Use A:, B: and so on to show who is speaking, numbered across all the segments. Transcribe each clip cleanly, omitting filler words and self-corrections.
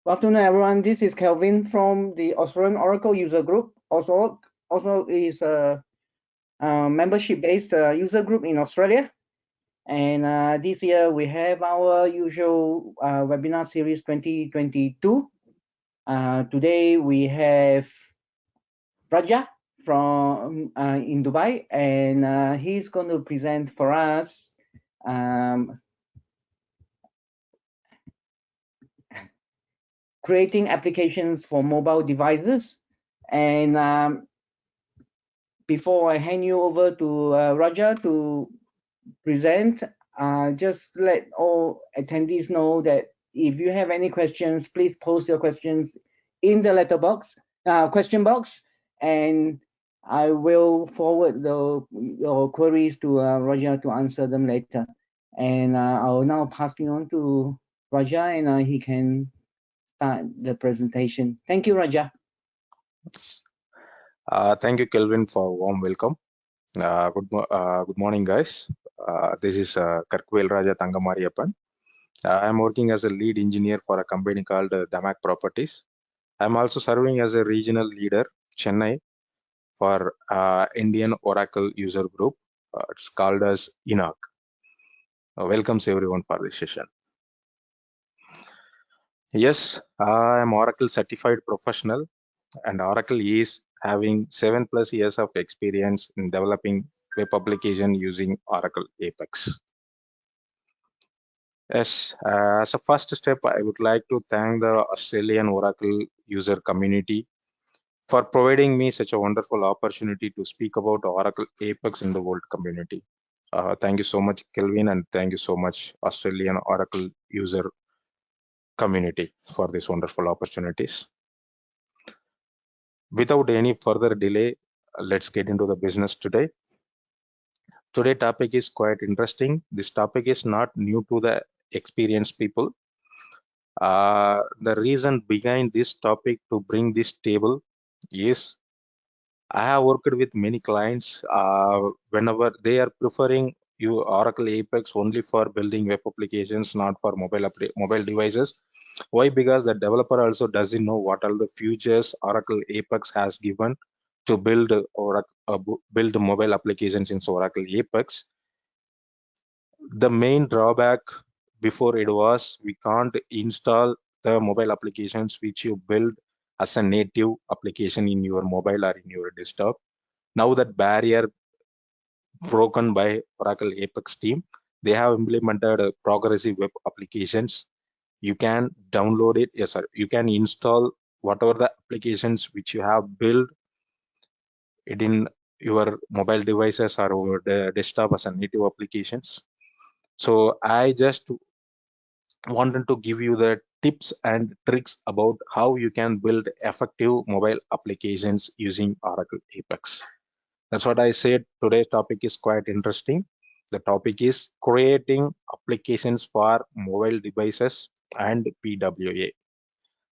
A: Good afternoon, everyone. This is Kelvin from the Australian Oracle user group. Also is a membership-based user group in Australia. And this year we have our usual webinar series 2022. Today we have Raja from in Dubai, and he's going to present for us creating applications for mobile devices. And before I hand you over to Raja to present, just let all attendees know that if you have any questions, please post your questions in the letter box, question box, and I will forward your queries to Raja to answer them later. And I'll now pass it on to Raja, and he can start the presentation. Thank you, Raja.
B: Thank you, Kelvin, for warm welcome. Good morning, guys. This is Karkwel Raja Tangamariappan. I'm working as a lead engineer for a company called Damak Properties. I'm also serving as a regional leader, Chennai, for Indian Oracle user group. It's called as AUSOUG. Welcomes everyone for this session. Yes, I'm Oracle certified professional, and Oracle is having 7+ years of experience in developing web application using Oracle ā'pěks. Yes, as a first step, I would like to thank the Australian Oracle user community for providing me such a wonderful opportunity to speak about Oracle ā'pěks in the world community. Thank you so much, Kelvin, and thank you so much, Australian Oracle user community, for these wonderful opportunities. Without any further delay, let's get into the business today. Today's topic is quite interesting. This topic is not new to the experienced people. The reason behind this topic to bring this table is I have worked with many clients whenever they are preferring Oracle ā'pěks only for building web applications, not for mobile devices. Why? Because the developer also doesn't know what are the features Oracle ā'pěks has given to build build mobile applications in Oracle ā'pěks. The main drawback before it was we can't install the mobile applications which you build as a native application in your mobile or in your desktop. Now that barrier broken by Oracle ā'pěks team, they have implemented progressive web applications. You can download it, yes sir, you can install whatever the applications which you have built it in your mobile devices or over the desktop as a native applications. So I just wanted to give you the tips and tricks about how you can build effective mobile applications using Oracle ā'pěks. That's what I said. Today's topic is quite interesting. The topic is creating applications for mobile devices and PWA.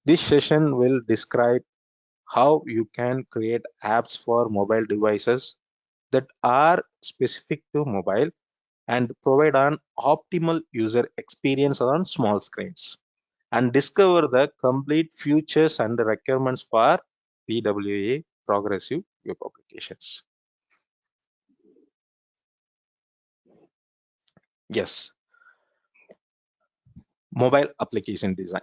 B: This session will describe how you can create apps for mobile devices that are specific to mobile and provide an optimal user experience on small screens, and discover the complete features and requirements for PWA, progressive web applications. Yes, mobile application design.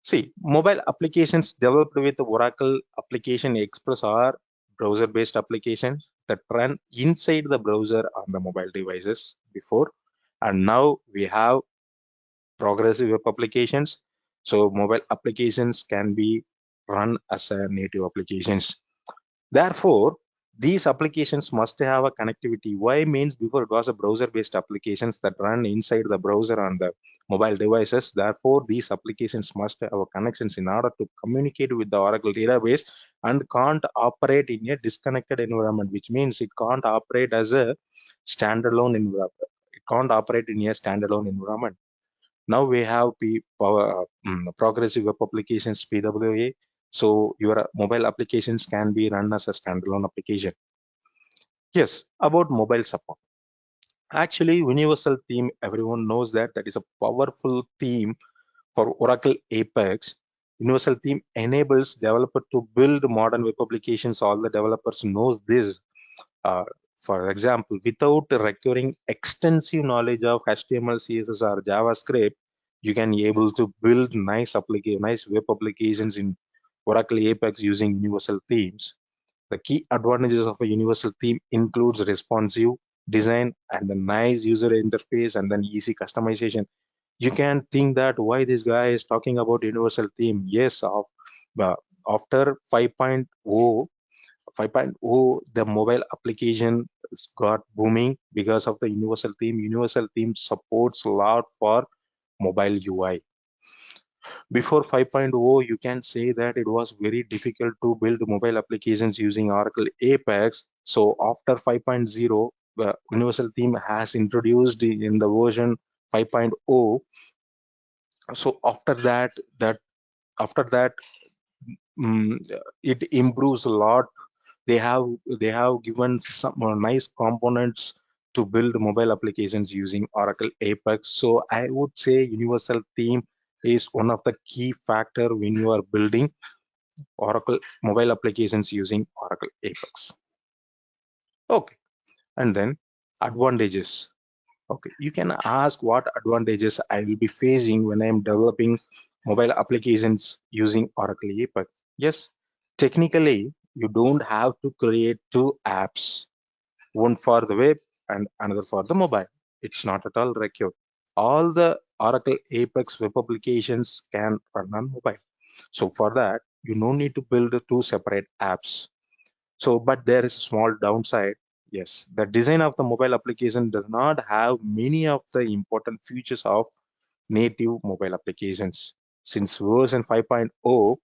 B: See, mobile applications developed with Oracle Application Express are browser-based applications that run inside the browser on the mobile devices before, and now we have progressive web applications. So mobile applications can be run as a native applications. Therefore, these applications must have a connectivity. Why? Means before it was a browser-based applications that run inside the browser on the mobile devices. Therefore, these applications must have connections in order to communicate with the Oracle database and can't operate in a disconnected environment, which means it can't operate as a standalone environment. It can't operate in a standalone environment. Now we have progressive web applications, PWA. So your mobile applications can be run as a standalone application. Yes, about mobile support. Actually, universal theme, everyone knows that is a powerful theme For Oracle AUPEX, Universal Theme enables developer to build modern web applications. All the developers knows this. Uh, for example, without requiring extensive knowledge of HTML, CSS, or JavaScript, you can be able to build nice web applications in Oracle AUPEX using universal themes. The key advantages of a universal theme includes responsive design and a nice user interface and then easy customization. You can think that why this guy is talking about universal theme. Yes, uh, after 5.0, the mobile application got booming because of the universal theme. Universal theme supports a lot for mobile UI. Before 5.0, you can say that it was very difficult to build mobile applications using Oracle AUPEX. So after 5.0, universal theme has introduced in the version 5.0. So after that mm, it improves a lot. They have given some nice components to build mobile applications using Oracle AUPEX. So I would say universal theme is one of the key factor when you are building Oracle mobile applications using Oracle AUPEX. Okay, and then advantages. Okay, you can ask what advantages I will be facing when I am developing mobile applications using Oracle AUPEX. Yes, technically, you don't have to create two apps, one for the web and another for the mobile. It's not at all required. All the Oracle AUPEX web applications can run on mobile. So for that, you no need to build the two separate apps. So, but there is a small downside. Yes, the design of the mobile application does not have many of the important features of native mobile applications. Since version 5.0,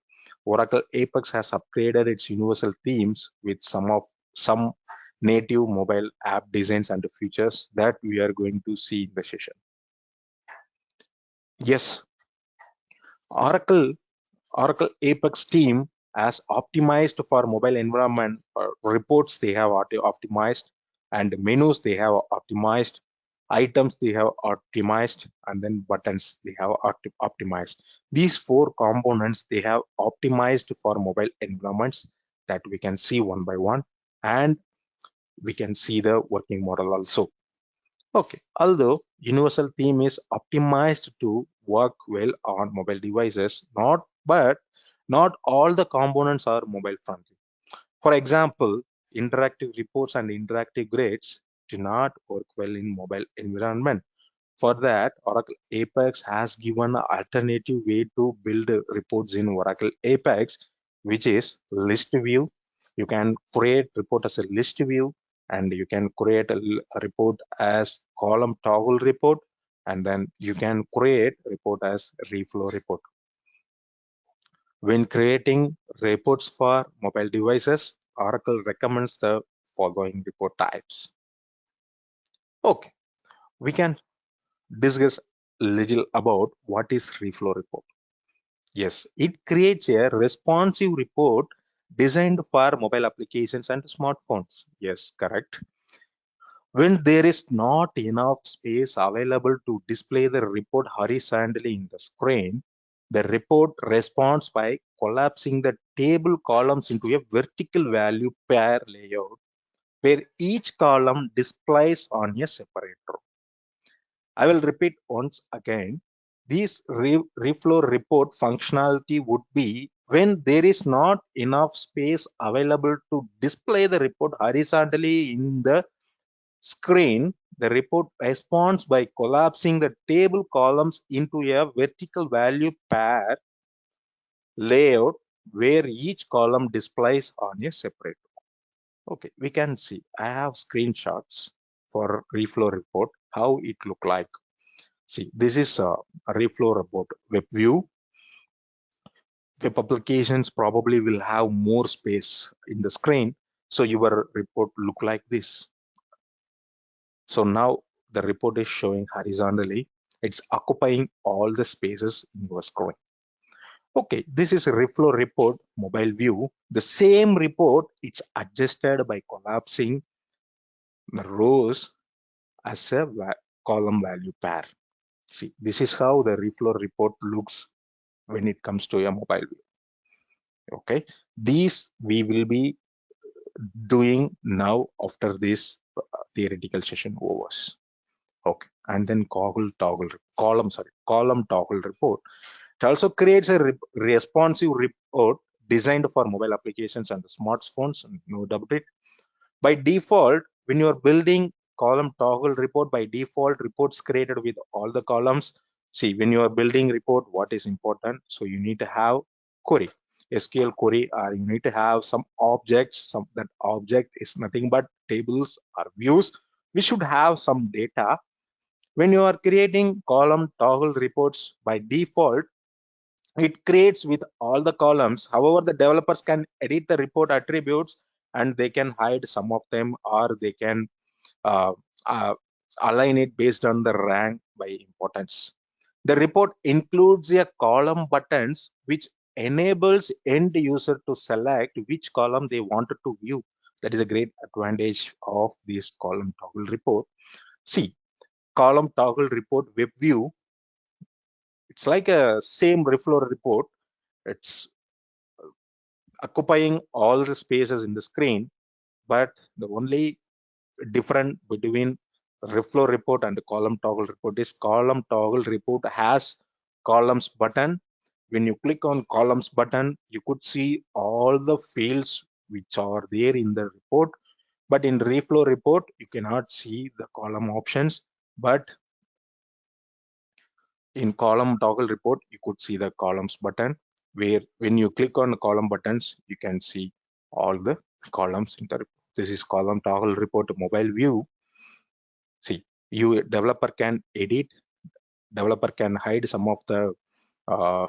B: Oracle AUPEX has upgraded its universal themes with some native mobile app designs and features that we are going to see in the session. Yes, Oracle Oracle AUPEX team has optimized for mobile environment. Reports they have optimized, and menus they have optimized, items they have optimized, and then buttons they have optimized. These four components they have optimized for mobile environments that we can see one by one, and we can see the working model also. Okay, although universal theme is optimized to work well on mobile devices, not all the components are mobile friendly. For example, interactive reports and interactive grades do not work well in mobile environment. For that, Oracle AUPEX has given an alternative way to build reports in Oracle AUPEX, which is list view. You can create report as a list view, and you can create a report as column toggle report, and then you can create report as reflow report. When creating reports for mobile devices, Oracle recommends the following report types. Okay, we can discuss little about what is reflow report. Yes, it creates a responsive report designed for mobile applications and smartphones. Yes, correct. When there is not enough space available to display the report horizontally in the screen, the report responds by collapsing the table columns into a vertical value pair layout where each column displays on a separate row. I will repeat once again. This reflow report functionality would be when there is not enough space available to display the report horizontally in the screen, the report responds by collapsing the table columns into a vertical value pair layout where each column displays on a separate row. Okay, we can see I have screenshots for reflow report, how it look like. See, this is a reflow report web view. Web applications probably will have more space in the screen, so your report look like this. So now the report is showing horizontally. It's occupying all the spaces in your screen. Okay, this is a reflow report mobile view. The same report, it's adjusted by collapsing the rows as a column value pair. See, this is how the reflow report looks when it comes to a mobile view. Okay, these we will be doing now after this theoretical session overs. Okay, and then column toggle report. It also creates a responsive report designed for mobile applications and the smartphones, no doubt it. By default, when you are building column toggle report, by default reports created with all the columns. See, when you are building report, what is important? So you need to have query, SQL query, or you need to have some objects. That object is nothing but tables or views. We should have some data. When you are creating column toggle reports, by default, it creates with all the columns. However, the developers can edit the report attributes and they can hide some of them, or they can uh, uh, align it based on the rank by importance. The report includes a column buttons which enables end user to select which column they wanted to view. That is a great advantage of this column toggle report. See, column toggle report web view, it's like a same reflow report. It's occupying all the spaces in the screen, but the only different between reflow report and column toggle report is column toggle report has columns button. When you click on columns button, you could see all the fields which are there in the report, but in reflow report you cannot see the column options. But in column toggle report you could see the columns button, where when you click on the column buttons you can see all the columns in the report. This is column toggle report mobile view. See, you developer can edit, developer can hide some of the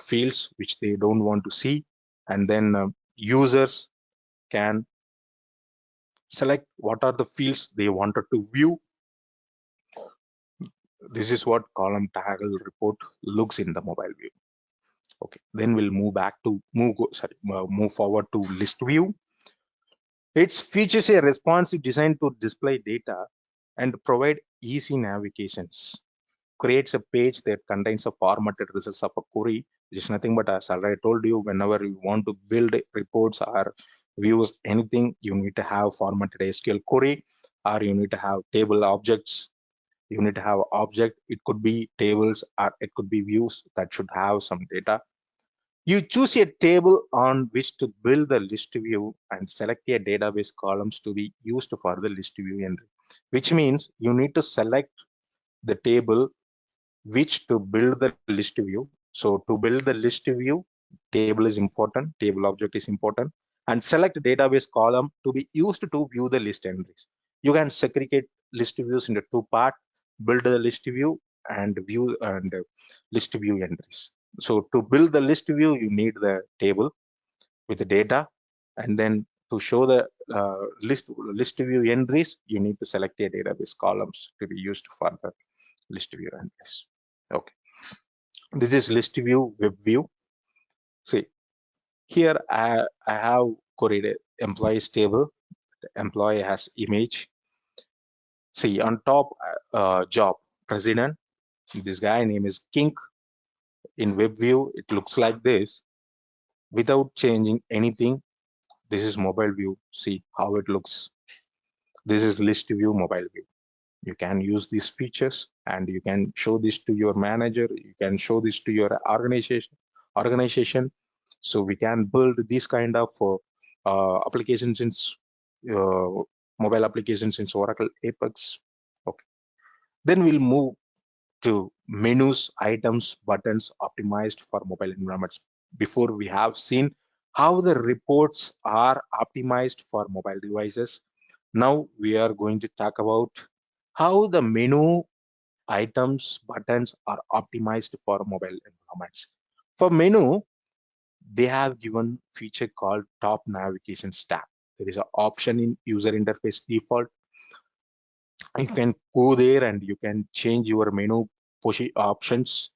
B: fields which they don't want to see, and then users can select what are the fields they wanted to view. This is what column toggle report looks in the mobile view. Okay, then we'll move forward to list view. It features a responsive design to display data and provide easy navigations. Creates a page that contains a formatted results of a query, which is nothing but, as I told you, whenever you want to build reports or views anything, you need to have formatted SQL query, or you need to have table objects. You need to have object. It could be tables or it could be views that should have some data. You choose a table on which to build the list view and select a database columns to be used for the list view entry, which means you need to select the table which to build the list view. So to build the list view, table is important, table object is important, and select database column to be used to view the list entries. You can segregate list views into two parts, build the list view and view and list view entries. So to build the list view, you need the table with the data, and then to show the list view entries, you need to select a database columns to be used for the list view entries. Okay, this is list view web view. See, here I have queried employees table. The employee has image. See, on top job president, this guy name is King. In web view it looks like this without changing anything. This is mobile view. See how it looks. This is list view mobile view. You can use these features and you can show this to your manager. You can show this to your organization. So we can build this kind of applications in uh, mobile applications in Oracle ā'pěks. Okay, then we'll move to menus, items, buttons optimized for mobile environments. Before, we have seen how the reports are optimized for mobile devices. Now we are going to talk about how the menu, items, buttons are optimized for mobile environments. For menu, they have given feature called top navigation tab. There is an option in user interface default. You can go there and you can change your menu options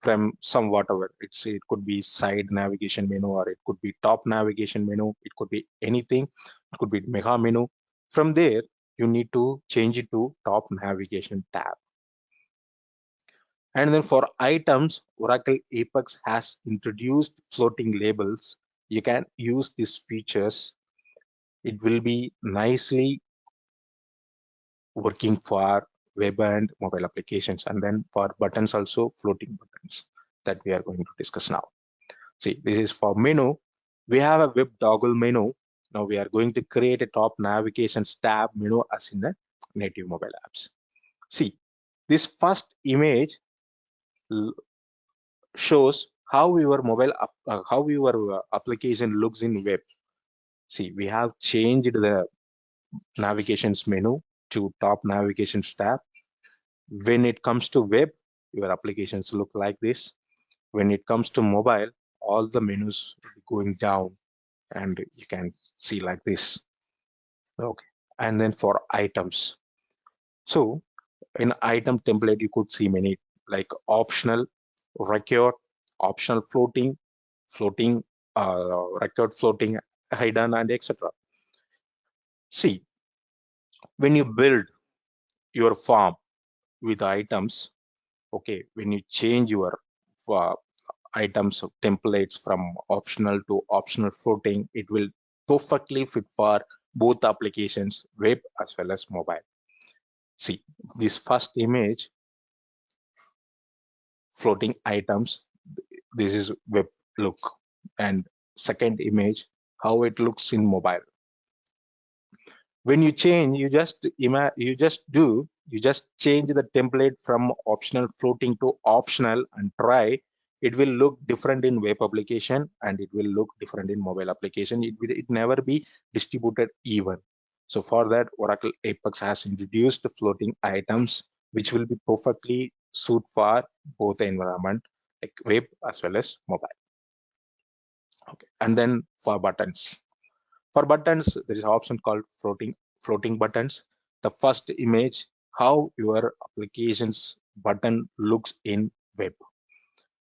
B: from some whatever. It could be side navigation menu, or it could be top navigation menu. It could be anything. It could be mega menu. From there, you need to change it to top navigation tab. And then for items, Oracle Apex has introduced floating labels. You can use these features. It will be nicely working for web and mobile applications, and then for buttons also, floating buttons that we are going to discuss now. See, this is for menu. We have a web toggle menu. Now we are going to create a top navigation tab menu as in the native mobile apps. See, this first image shows how your how your application looks in web. See, we have changed the navigations menu to top navigations tab. When it comes to web, your applications look like this. When it comes to mobile, all the menus will be going down and you can see like this. Okay. And then for items. So in item template, you could see many like optional, record, optional floating, floating, record floating, hidden, and etc. See, when you build your form with items, okay, when you change your uh, items templates from optional to optional floating, it will perfectly fit for both applications, web as well as mobile. See, this first image, floating items, this is web look, and second image, how it looks in mobile. When you change, you just change the template from optional floating to optional and try. It will look different in web application and it will look different in mobile application. It never be distributed even. So for that, Oracle Apex has introduced floating items which will be perfectly suit for both the environment like web as well as mobile. Okay, and then for buttons, there is an option called floating buttons. The first image, how your application's button looks in web.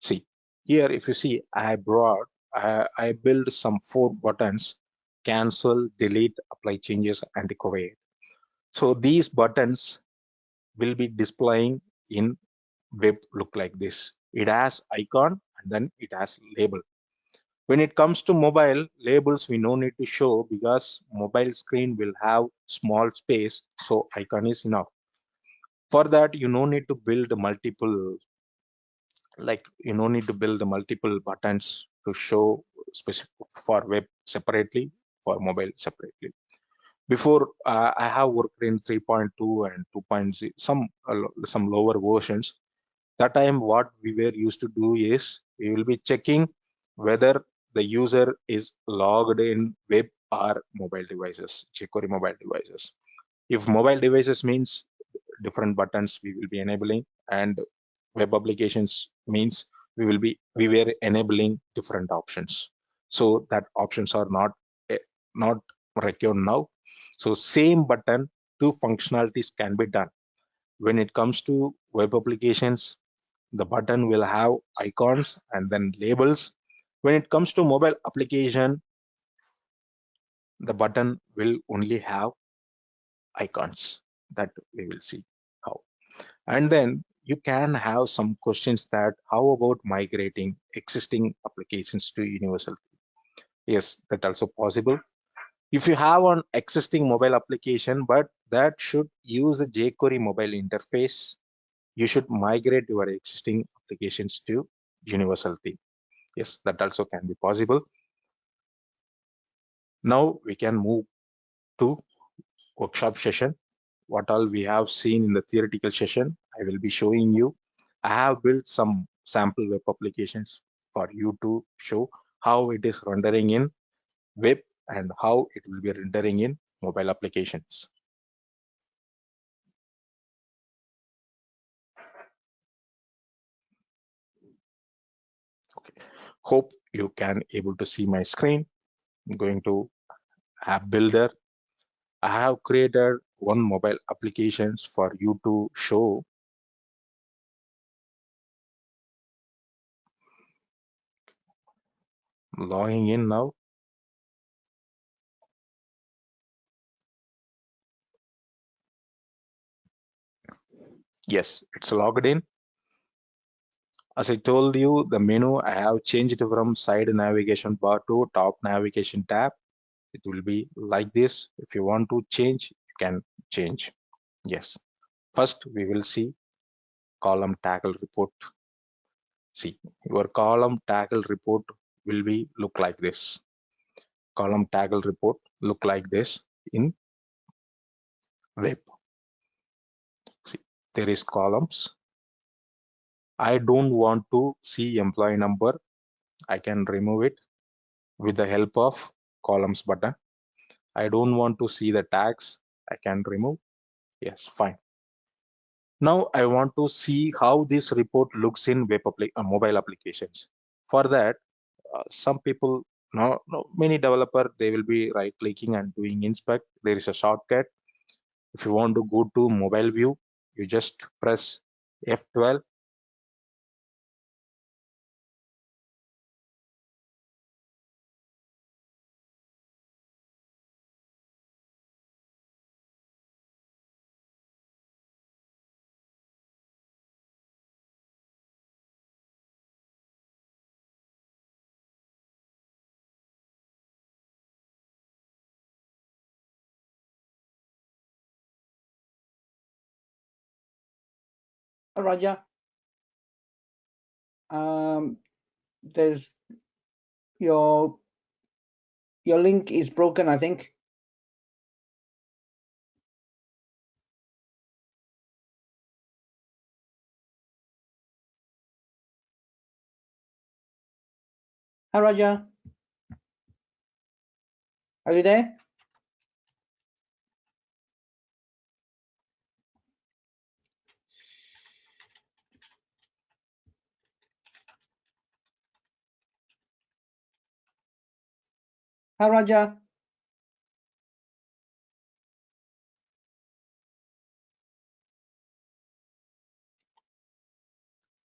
B: See, here if you see, I built some 4 buttons: cancel, delete, apply changes, and decorate. So these buttons will be displaying in web look like this. It has icon and then it has label. When it comes to mobile, labels we no need to show because mobile screen will have small space, so icon is enough. For that, you no need to build multiple, like you no need to build the multiple buttons to show specific for web separately, for mobile separately. Before, I have worked in 3.2 and 2.0, some lower versions. That time what we were used to do is we will be checking whether the user is logged in web or mobile devices, jQuery mobile devices. If mobile devices means different buttons we will be enabling, and web applications means we were enabling different options. So that options are not required now. So same button, 2 functionalities can be done. When it comes to web applications, the button will have icons and then labels. When it comes to mobile application, the button will only have icons. That we will see how. And then you can have some questions that how about migrating existing applications to universal? Yes, that also possible. If you have an existing mobile application, but that should use the jQuery mobile interface, you should migrate your existing applications to universal theme. Yes, that also can be possible. Now we can move to workshop session. What all we have seen in the theoretical session, I will be showing you. I have built some sample web applications for you to show how it is rendering in web and how it will be rendering in mobile applications. Okay. Hope you can able to see my screen. I'm going to app builder. I have created one mobile applications for you to show. I'm logging in now. Yes, it's logged in. As I told you, the menu I have changed from side navigation bar to top navigation tab. It will be like this. If you want to change, you can change. Yes. First, we will see column tackle report. See, your column tackle report will be look like this. Column tackle report look like this in web. See, there is columns. I don't want to see employee number. I can remove it with the help of columns button. I don't want to see the tags. I can remove. Yes, fine. Now I want to see how this report looks in mobile applications. For that, some people, no, many developer, they will be right clicking and doing inspect. There is a shortcut. If you want to go to mobile view, you just press F12.
A: Raja, there's your link is broken, I think. Hi, Raja. Are you there? Hi, Raja.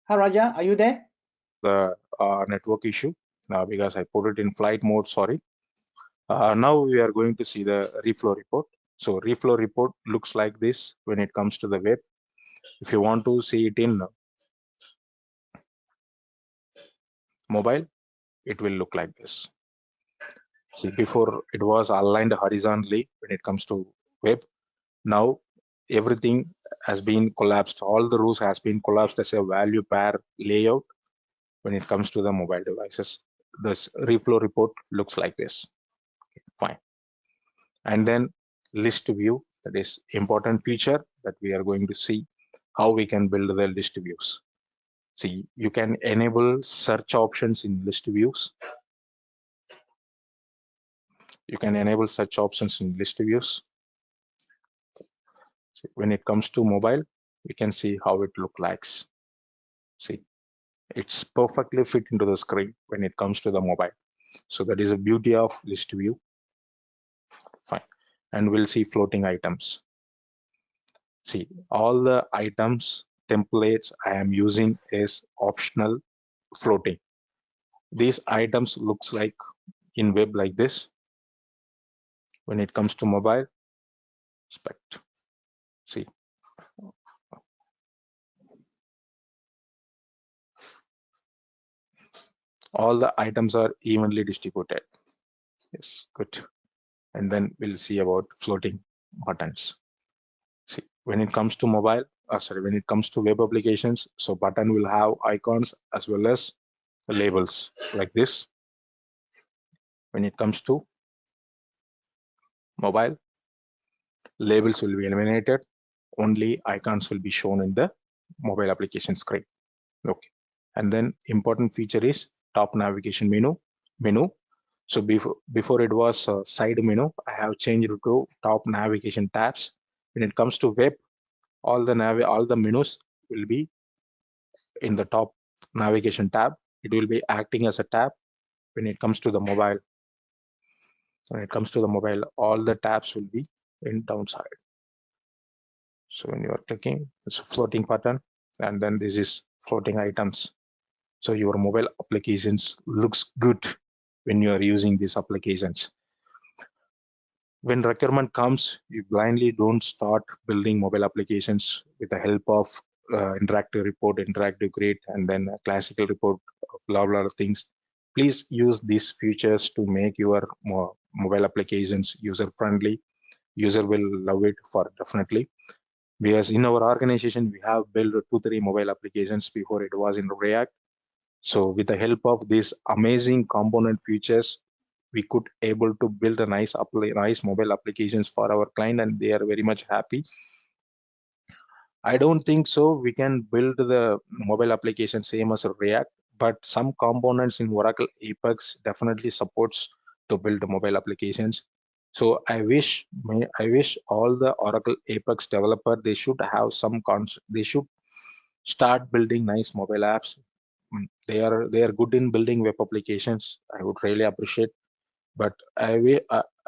A: Hi, Raja. Are you there?
B: The network issue because I put it in flight mode. Sorry. Now we are going to see the reflow report. So reflow report looks like this when it comes to the web. If you want to see it in mobile, it will look like this. See, before it was aligned horizontally when it comes to web. Now everything has been collapsed. All the rows has been collapsed as a value pair layout when it comes to the mobile devices. This reflow report looks like this. Fine. And then list view, that is important feature that we are going to see how we can build the list views. See, you can enable search options in list views. You can enable search options in list views. See, when it comes to mobile, we can see how it looks like. See, it's perfectly fit into the screen when it comes to the mobile. So that is a beauty of list view. Fine. And we'll see floating items. See, all the items templates I am using is optional floating. These items looks like in web like this. When it comes to mobile, expect. See, all the items are evenly distributed. Yes, good. And then we'll see about floating buttons. See, when it comes to mobile, when it comes to web applications, so button will have icons as well as labels like this. When it comes to mobile, labels will be eliminated. Only icons will be shown in the mobile application screen. Okay. And then important feature is top navigation menu. So before it was side menu, I have changed it to top navigation tabs. When it comes to web, all the menus will be in the top navigation tab. It will be acting as a tab. When it comes to the mobile, all the tabs will be in downside. So when you are clicking, it's a floating button, and then this is floating items. So your mobile applications looks good when you are using these applications. When requirement comes, you blindly don't start building mobile applications with the help of interactive report, interactive grid, and then a classical report, blah blah things. Please use these features to make your mobile applications user friendly. User will love it for definitely. Because in our organization we have built 2-3 mobile applications before it was in React. So with the help of these amazing component features, we could able to build a nice mobile applications for our client, and they are very much happy. I don't think so we can build the mobile application same as React, but some components in Oracle AUSOUG definitely supports to build mobile applications. So I wish all the Oracle AUSOUG developer, they should have some they should start building nice mobile apps. They are good in building web applications. I would really appreciate, but I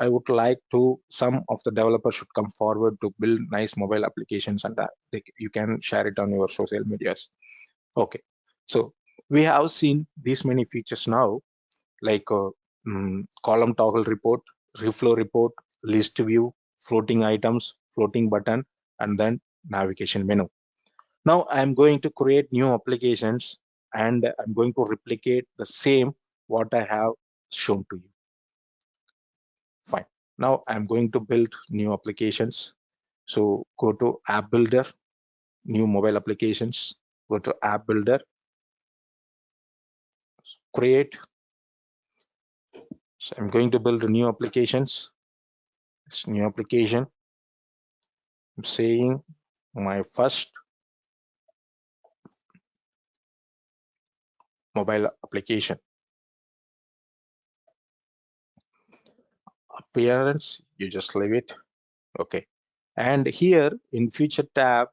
B: would like to some of the developers should come forward to build nice mobile applications, and that you can share it on your social medias. Okay, so we have seen these many features now, like column toggle report, reflow report, list view, floating items, floating button, and then navigation menu. Now I'm going to create new applications, and I'm going to replicate the same what I have shown to you. Fine. Now I'm going to build new applications. So go to App Builder, new mobile applications, go to App Builder, create. So I'm going to build new applications. This new application, I'm saying my first mobile application. Appearance, you just leave it. Okay. And here in feature tab,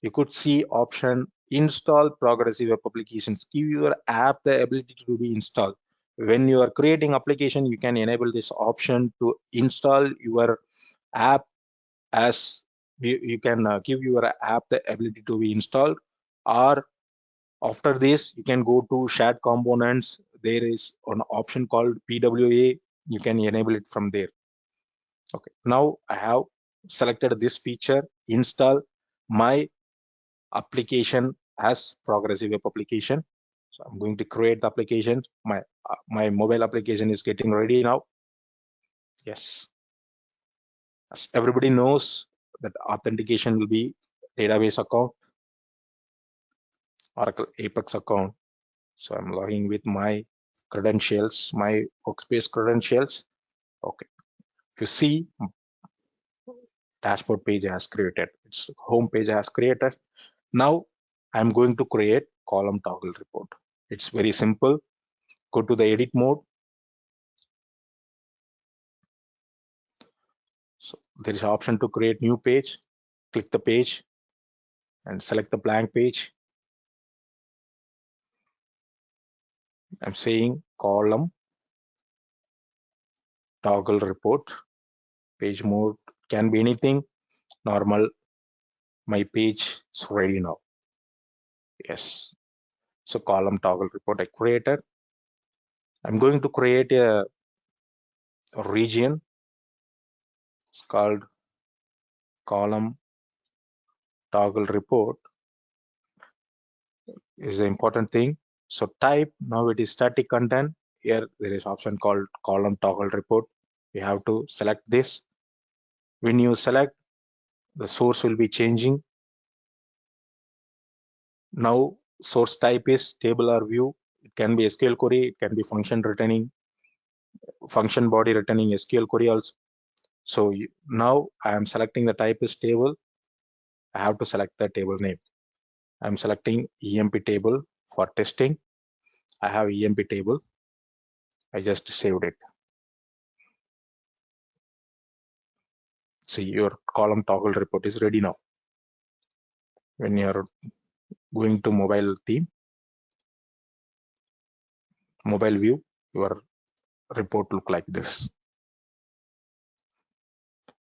B: you could see option install progressive web applications. Give your app the ability to be installed. When you are creating application, you can enable this option to install your app as you can give your app the ability to be installed. Or after this, you can go to shared components. There is an option called PWA. You can enable it from there. Okay, now I have selected this feature, install my application as progressive web application. So I'm going to create the application. My mobile application is getting ready now. Yes, as everybody knows that authentication will be database account, Oracle AUSOUG account. So I'm logging with my credentials, my workspace credentials. Okay, if you see, dashboard page has created, its home page has created. Now I'm going to create column toggle report. It's very simple. Go to the edit mode. So there is an option to create new page. Click the page and select the blank page. I'm saying column toggle report. Page mode can be anything. Normal. My page is ready now. Yes. So column toggle report I created. I'm going to create a region. It's called column toggle report. Is the important thing. So type, now it is static content. Here there is option called column toggle report. We have to select this. When you select, the source will be changing. Now source type is table or view. It can be SQL query, it can be function body returning SQL query also. So now I am selecting the type is table. I have to select the table name. I'm selecting EMP table for testing. I have EMP table. I just saved it. See, your column toggle report is ready now. When you're going to mobile theme, mobile view, your report look like this.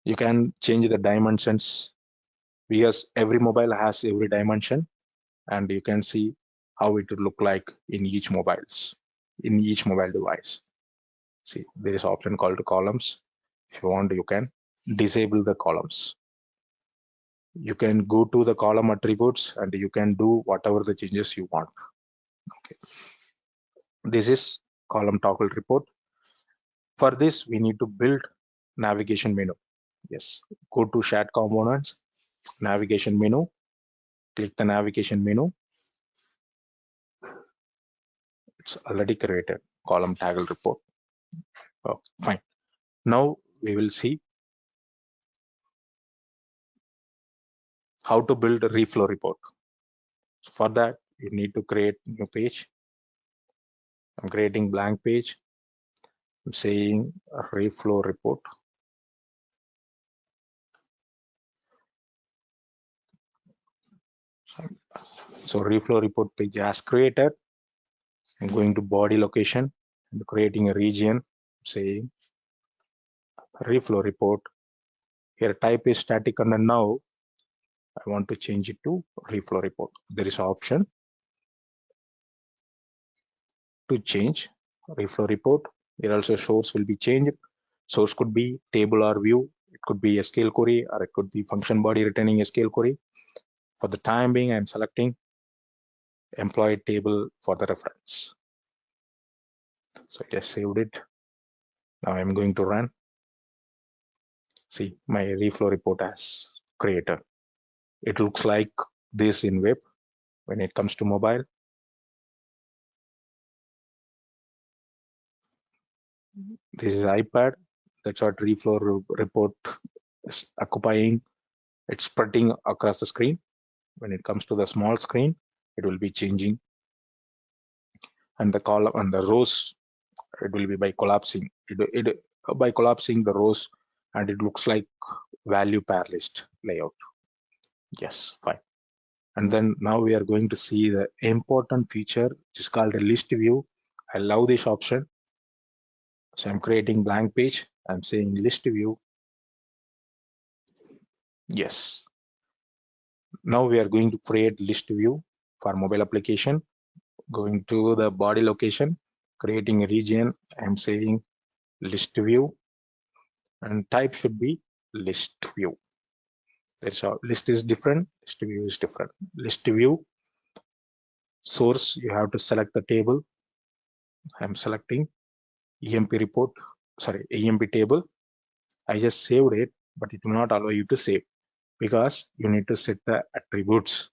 B: You can change the dimensions because every mobile has every dimension, and you can see how it would look like in each mobile device. See, there is option called columns. If you want, you can disable the columns. You can go to the column attributes and you can do whatever the changes you want. Okay. This is column toggle report. For this, we need to build navigation menu. Yes, go to shared components, navigation menu, click the navigation menu. It's already created, column toggle report. Okay, fine. Now we will see how to build a reflow report. So for that, you need to create new page. I'm creating blank page. I'm saying a reflow report. So reflow report page has created. I'm going to body location and creating a region, saying reflow report. Here type is static and now I want to change it to reflow report. There is an option to change reflow report. Here also source will be changed. Source could be table or view. It could be SQL query or it could be function body returning SQL query. For the time being, I'm selecting employee table for the reference. So I just saved it. Now I'm going to run. See, my reflow report has created. It looks like this in web. When it comes to mobile, this is iPad. That's what reflow report is occupying. It's spreading across the screen. When it comes to the small screen, it will be changing. And the column and the rows, it will be by collapsing. By collapsing the rows, and it looks like value pair list layout. Yes, fine. And then now we are going to see the important feature, which is called a list view. I love this option. So I'm creating blank page. I'm saying list view. Yes. Now we are going to create list view for mobile application. Going to the body location, creating a region. I'm saying list view, and type should be list view. That's how list is different. List view is different. List view source, you have to select the table. I'm selecting EMP report. Sorry, EMP table. I just saved it, but it will not allow you to save because you need to set the attributes.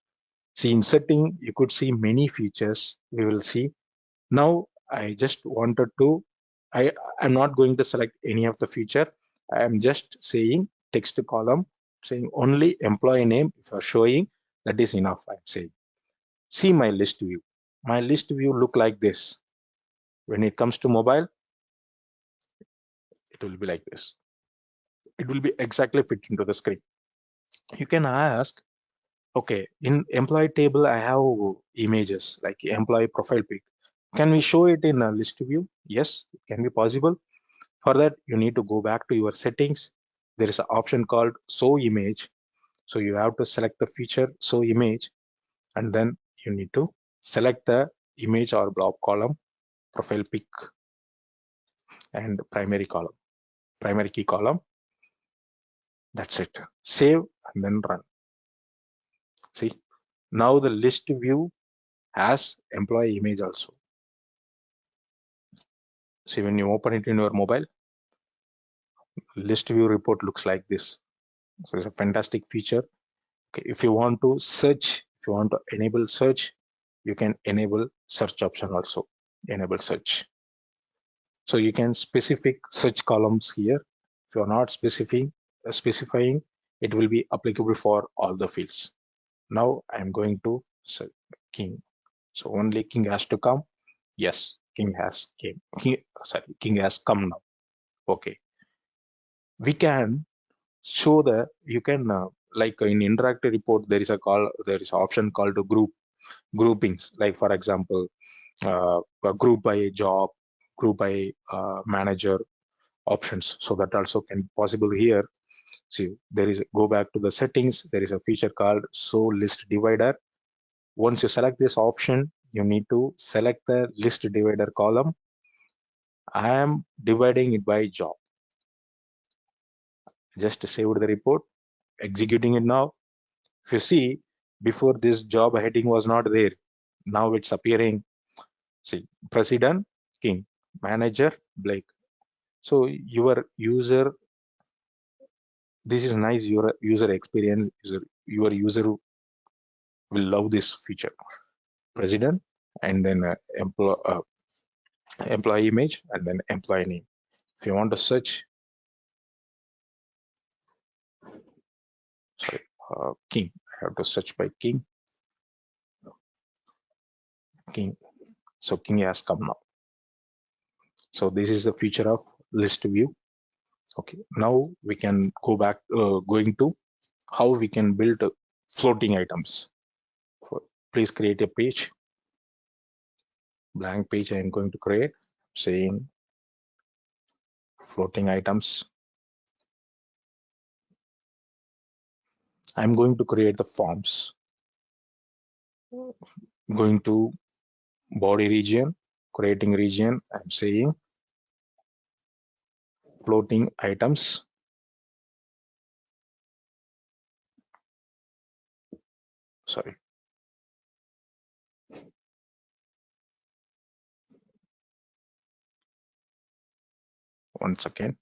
B: See, in setting, you could see many features. We will see. Now, I just wanted to, I'm not going to select any of the feature. I am just saying text column, saying only employee name. If you're showing, that is enough, I'm saying. See my list view. My list view look like this. When it comes to mobile, it will be like this. It will be exactly fit into the screen. You can ask, okay, in employee table, I have images like employee profile pic. Can we show it in a list view? Yes, it can be possible. For that, you need to go back to your settings. There is an option called show image. So you have to select the feature show image, and then you need to select the image or blob column, profile pic, and primary column, primary key column. That's it. Save and then run. See, now the list view has employee image also. See, when you open it in your mobile, list view report looks like this. So it's a fantastic feature. Okay, if you want to search, if you want to enable search, you can enable search option also. Enable search. So you can specific search columns here. If you are not specifying, it will be applicable for all the fields. Now I'm going to search King. So only King has to come. Yes, King has came. King has come now. Okay. We can show the, you can like in interactive report, there is a option called to groupings. Like for example, a group by job, group by manager options. So that also can be possible here. See, there is, go back to the settings. There is a feature called show list divider. Once you select this option, you need to select the list divider column. I am dividing it by job. Just saved the report, executing it now. If you see, before this job heading was not there, now it's appearing. See, president, King, manager, Blake. So your user, this is nice. Your user experience, your user will love this feature. President, and then employee image, and then employee name. If you want to search, sorry, King, I have to search by King. So King has come now. So this is the feature of list view. Okay, now we can go back, going to how we can build floating items. Please create a page, blank page. I am going to create, saying floating items. I'm going to create the forms. Going to body region, creating region. I'm saying floating items. Sorry. Once again.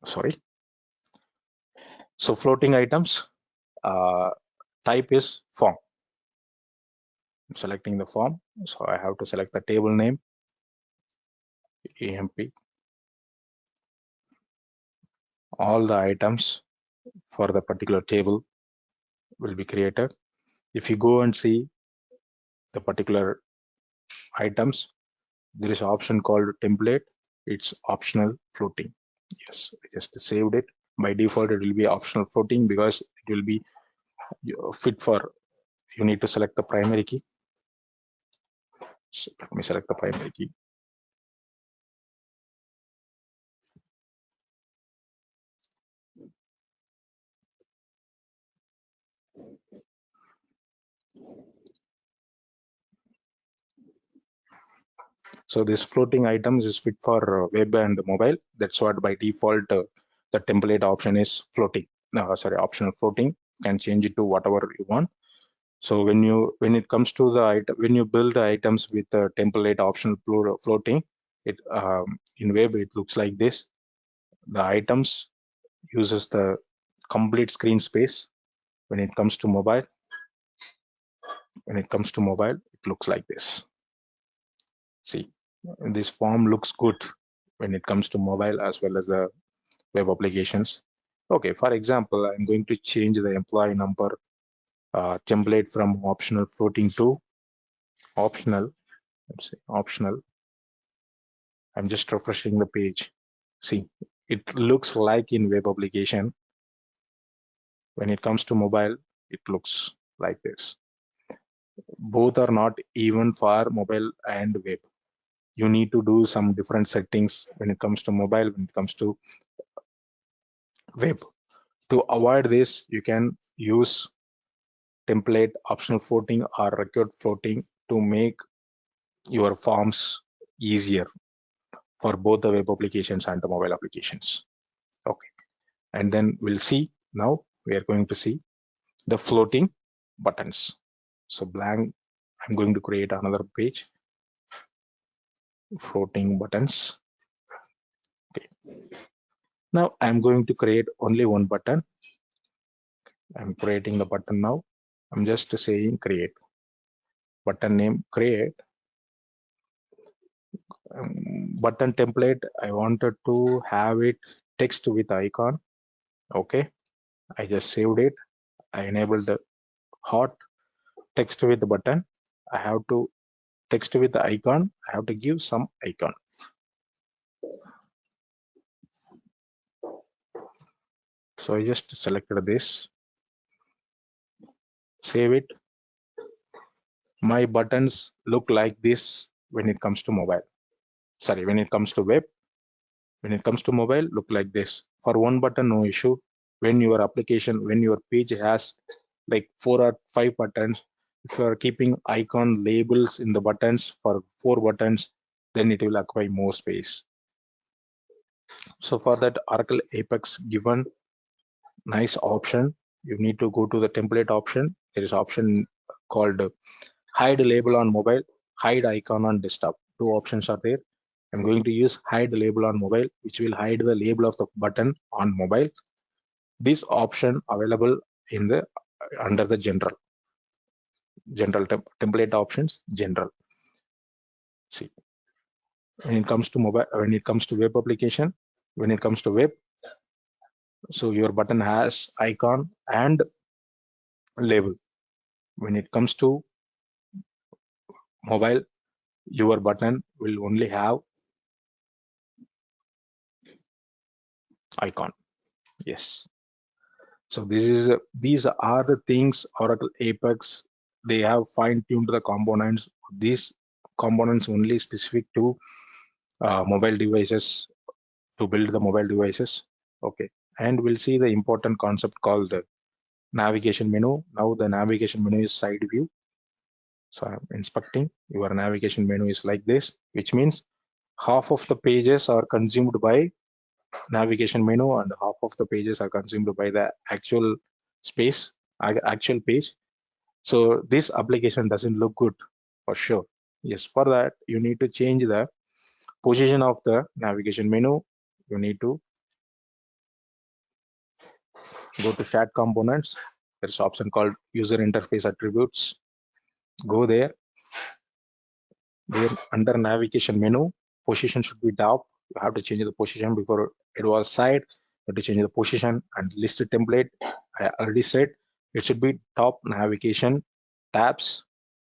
B: Sorry. So floating items, type is form. I'm selecting the form. So I have to select the table name, AMP. All the items for the particular table will be created. If you go and see the particular items, there is an option called template. It's optional floating. Yes, I just saved it. By default, it will be optional floating because it will be fit for, you need to select the primary key. So let me select the primary key. So this floating items is fit for web and mobile. That's what by default the template option is floating. Sorry, optional floating. You can change it to whatever you want. So when it comes to the item, when you build the items with the template optional floating, it in web it looks like this. The items uses the complete screen space. When it comes to mobile, it looks like this. See, this form looks good when it comes to mobile as well as the web applications. Okay, for example, I'm going to change the employee number template from optional floating to optional. Let's say optional. I'm just refreshing the page. See, it looks like in web application. When it comes to mobile, it looks like this. Both are not even for mobile and web. You need to do some different settings when it comes to mobile, when it comes to web. To avoid this, you can use template, optional floating, or record floating to make your forms easier for both the web applications and the mobile applications. Okay, and then we'll see, now we are going to see the floating buttons. So blank, I'm going to create another page, floating buttons. Okay, now I'm going to create only one button. I'm creating the button now. I'm just saying create. Button name create. Button template, I wanted to have it text with icon. Okay, I just saved it. I enabled the hot text with the button. I have to text with the icon. I have to give some icon. So I just selected this, save it. My buttons look like this when it comes to mobile. Sorry, when it comes to web. When it comes to mobile, look like this. For one button, no issue. When your application, when your page has like 4 or 5 buttons, if you are keeping icon labels in the buttons for 4 buttons, then it will occupy more space. So for that Oracle Apex given nice option, you need to go to the template option. There is option called hide label on mobile, hide icon on desktop. Two options are there. I'm going to use hide label on mobile, which will hide the label of the button on mobile. This option available in the under the general template options, general. See, when it comes to mobile, when it comes to web application, when it comes to web, so your button has icon and label. When it comes to mobile, your button will only have icon. Yes. So these are the things Oracle Apex, they have fine-tuned the components. These components only specific to mobile devices, to build the mobile devices. Okay, and we'll see the important concept called the navigation menu. Now the navigation menu is side view. So I'm inspecting. Your navigation menu is like this, which means half of the pages are consumed by navigation menu and half of the pages are consumed by the actual space, actual page. So this application doesn't look good for sure. Yes, for that you need to change the position of the navigation menu. You need to go to chat components. There's option called user interface attributes. Go there. There under navigation menu, position should be top. You have to change the position. Before it was side, you have to change the position. And list template, I already said it should be top navigation tabs.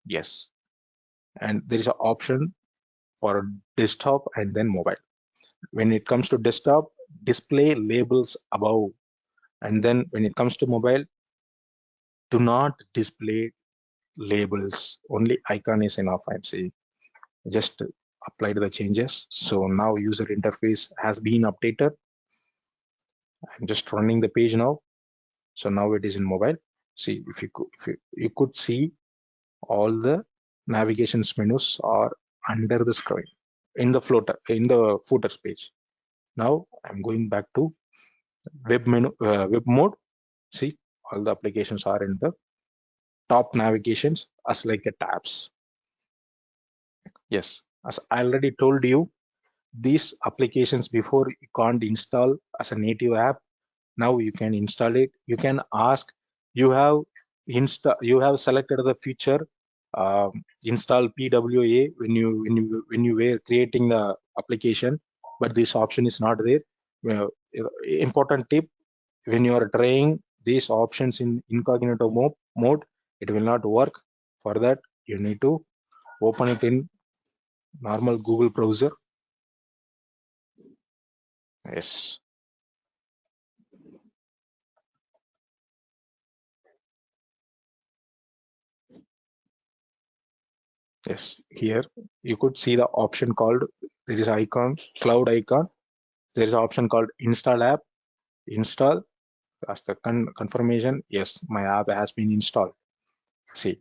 B: Yes, and there is an option for desktop and then mobile. When it comes to desktop, display labels above, and then when it comes to mobile, do not display labels. Only icon is enough, I'm saying. Just applied the changes. So now user interface has been updated. I'm just running the page now. So now it is in mobile. See, if you could see all the navigations menus are under the screen in the footers page. Now I'm going back to web menu, web mode. See, all the applications are in the top navigations as like a tabs. Yes, as I already told you, these applications before you can't install as a native app. Now you can install it. You can ask, you have selected the feature, install PWA when you were creating the application, but this option is not there. Well, important tip, when you are trying these options in incognito mode, it will not work. For that, you need to open it in normal Google browser. Yes. Yes, here you could see the option called, there is icon, cloud icon. There is an option called install app. Install, as the confirmation, yes, my app has been installed. See,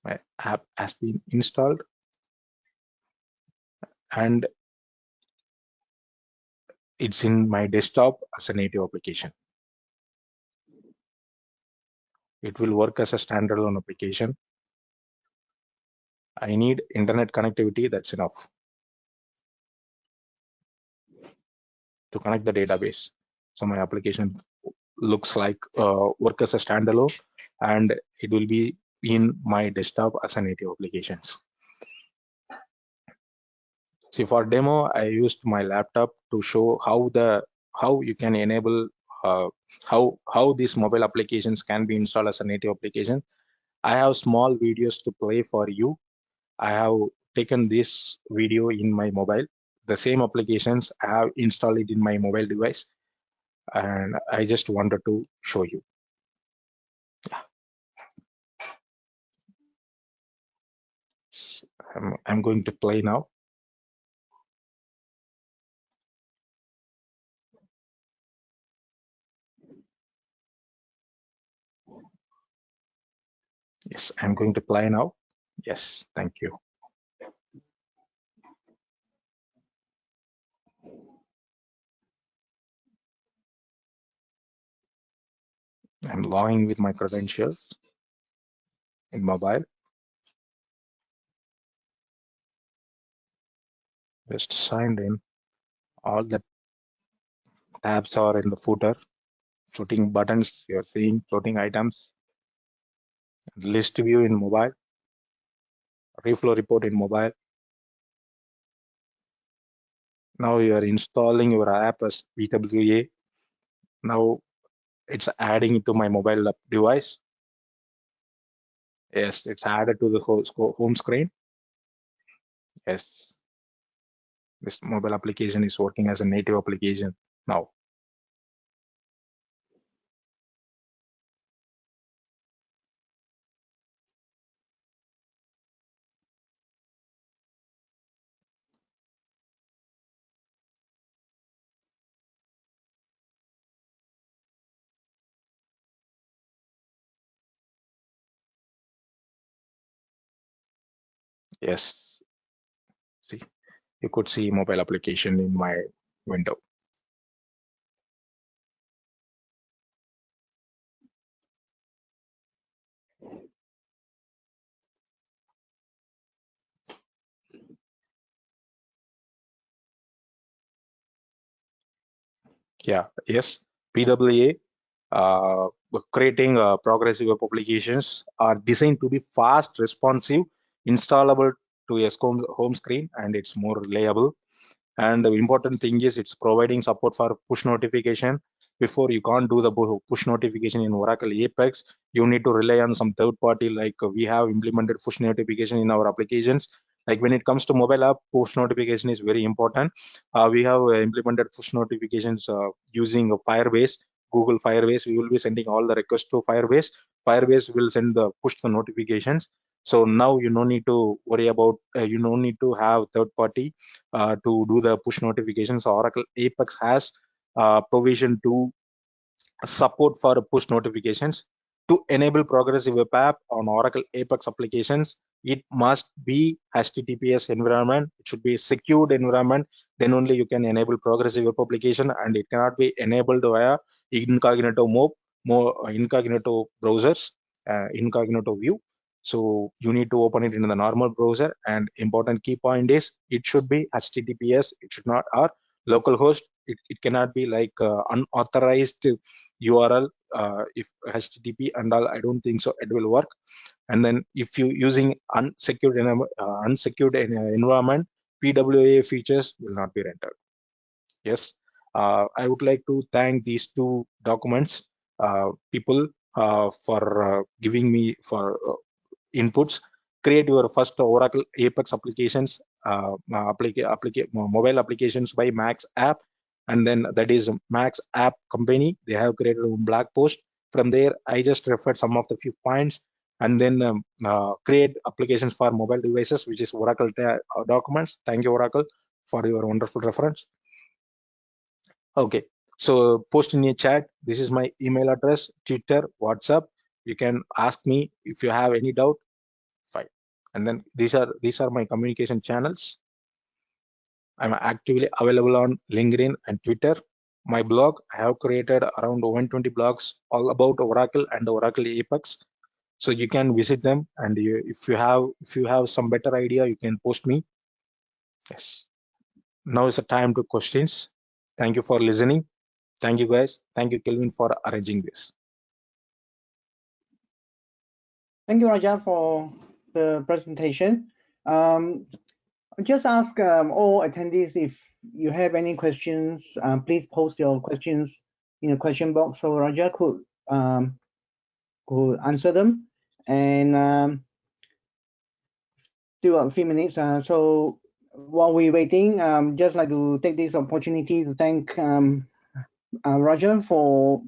B: my app has been installed and it's in my desktop as a native application. It will work as a standalone application. I need internet connectivity, that's enough to connect the database. So my application looks like work as a standalone and it will be in my desktop as a native applications. See, for demo, I used my laptop to show how you can enable how these mobile applications can be installed as a native application. I have small videos to play for you. I have taken this video in my mobile. The same applications I have installed it in my mobile device, and I just wanted to show you. I'm going to play now. Yes, I'm going to play now. Yes, thank you. I'm logging with my credentials in mobile. Just signed in. All the tabs are in the footer. Floating buttons you're seeing, floating items, list view in mobile, reflow report in mobile. Now you are installing your app as PWA. Now it's adding it to my mobile device. Yes, it's added to the home screen. Yes, this mobile application is working as a native application now. Yes, see, you could see mobile application in my window. Yeah, yes, PWA creating progressive web applications are designed to be fast, responsive, installable to a home screen, and it's more reliable. And the important thing is it's providing support for push notification. Before, you can't do the push notification in Oracle Apex. You need to rely on some third party, like we have implemented push notification in our applications. Like when it comes to mobile app, push notification is very important. We have implemented push notifications using Firebase, Google Firebase. We will be sending all the requests to Firebase. Firebase will send the push the notifications. So now you no need to worry about, you no need to have third party to do the push notifications. Oracle Apex has provision to support for push notifications. To enable progressive web app on Oracle Apex applications, it must be HTTPS environment. It should be a secured environment. Then only you can enable progressive web application, and it cannot be enabled via incognito mode, more incognito browsers, incognito view. So you need to open it in the normal browser. And important key point is it should be HTTPS. It should not or localhost. It cannot be like unauthorized URL. If HTTP and all, I don't think so it will work. And then if you using unsecured environment, PWA features will not be rendered. Yes, I would like to thank these two documents people for giving me for inputs. Create your first Oracle Apex applications, mobile applications by Max App, and then that is Max App Company. They have created a blog post. From there, I just referred some of the few points, and then create applications for mobile devices, which is Oracle documents. Thank you, Oracle, for your wonderful reference. Okay, so post in your chat. This is my email address, Twitter, WhatsApp. You can ask me if you have any doubt. Fine. And then these are my communication channels. I'm actively available on LinkedIn and Twitter. My blog, I have created around 120 blogs all about Oracle and Oracle Apex. So you can visit them, and if you have some better idea, you can post me. Yes. Now is the time to questions. Thank you for listening. Thank you guys. Thank you, Kelvin, for arranging this.
A: Thank you, Raja, for the presentation. Just ask all attendees if you have any questions. Please post your questions in the question box so Raja could answer them. And still a few minutes. So while we're waiting, just like to take this opportunity to thank Raja for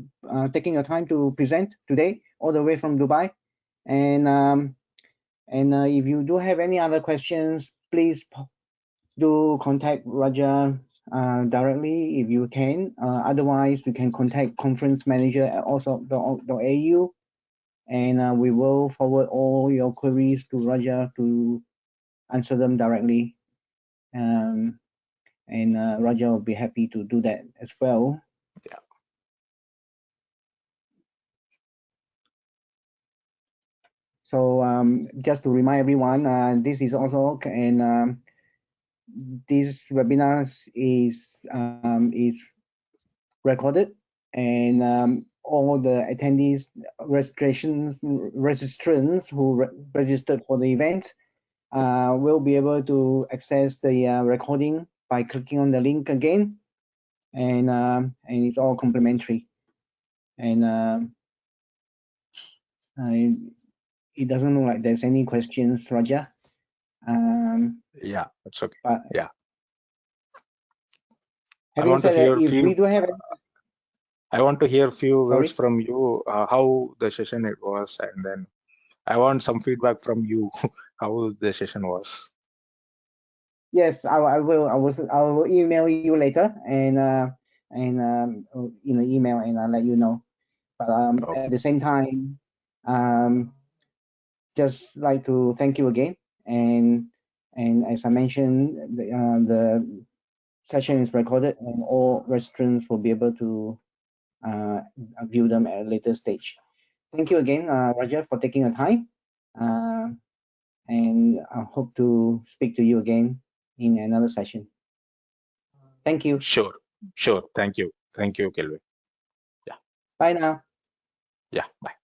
A: taking the time to present today, all the way from Dubai. And if you do have any other questions, please do contact Raja directly if you can. Otherwise, you can contact conference manager at also.au. and we will forward all your queries to Roger to answer them directly. And Roger will be happy to do that as well.
B: Yeah.
A: So just to remind everyone, this is also this webinar is recorded, and all the attendees, registrants who registered for the event will be able to access the recording by clicking on the link again, and it's all complimentary. And it doesn't look like there's any questions, Roger.
B: Yeah, that's okay.
A: But
B: Yeah.
A: having said that, if
B: few,
A: we do have,
B: I want to hear few
A: sorry,
B: words from you, how the session it was, and then I want some feedback from you, how the session was.
A: yes, I will email you later, and in the email, and I'll let you know. But
B: Okay.
A: at the same time, just like to thank you again, and as I mentioned, the session is recorded, and all registrants will be able to view them at a later stage. Thank you again, Roger, for taking the time, and I hope to speak to you again in another session. Thank you.
B: Sure. Thank you, Kelvin. Yeah.
A: Bye now.
B: Yeah. Bye.